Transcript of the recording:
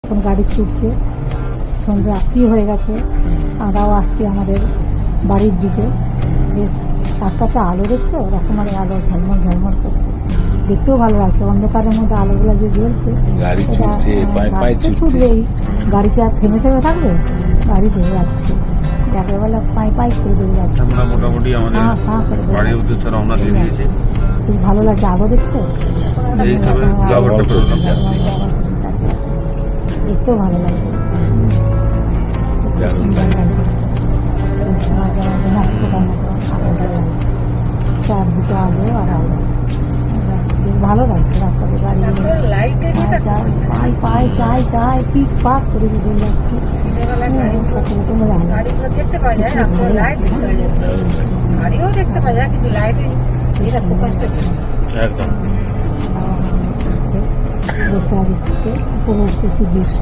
এখন গাড়ি ছুটছে, সন্ধ্যে রাত্রি হয়ে গেছে, আমরাও আসছি আমাদের বাড়ির দিকে। বেশ রাস্তাতে আলো দেখছো, রকমারি আলো ঝলমল ঝলমল করছে, দেখতেও ভালো লাগছে। অন্ধকারের মধ্যে আলোগুলো যে জ্বলছে, গাড়ি ছুটছে, পায়ে পায়ে ছুটছে। ছুটবেই, গাড়ি কি আর থেমে থেমে থাকবে? গাড়ি ধরে যাচ্ছে, যাকে বলে পায়ে পায়ে করে দিয়ে যাচ্ছে। আমরা মোটামুটি আমাদের বাড়ির উদ্দেশ্যে রওনা দিয়ে দিয়েছে। বেশ ভালো লাগছে, আলো দেখছো, এই হিসাবে জগৎটা পেরোলাম। দেখতেও ভালো লাগছে। দারুণ লাগছে। চারদিকে আলো আর আলো, বেশ ভালো লাগছে। রাস্তাতে গাড়ি পায়ে পায়ে চাই চাই পিক পাক করে দিয়ে যাচ্ছি। দেখতে পাওয়া যায়, লাইট গাড়িও দেখতে পাওয়া যায়, কিন্তু লাইটে এটা ফোকাসটা একদম বসে আর উপভোগ করছি দৃশ্য।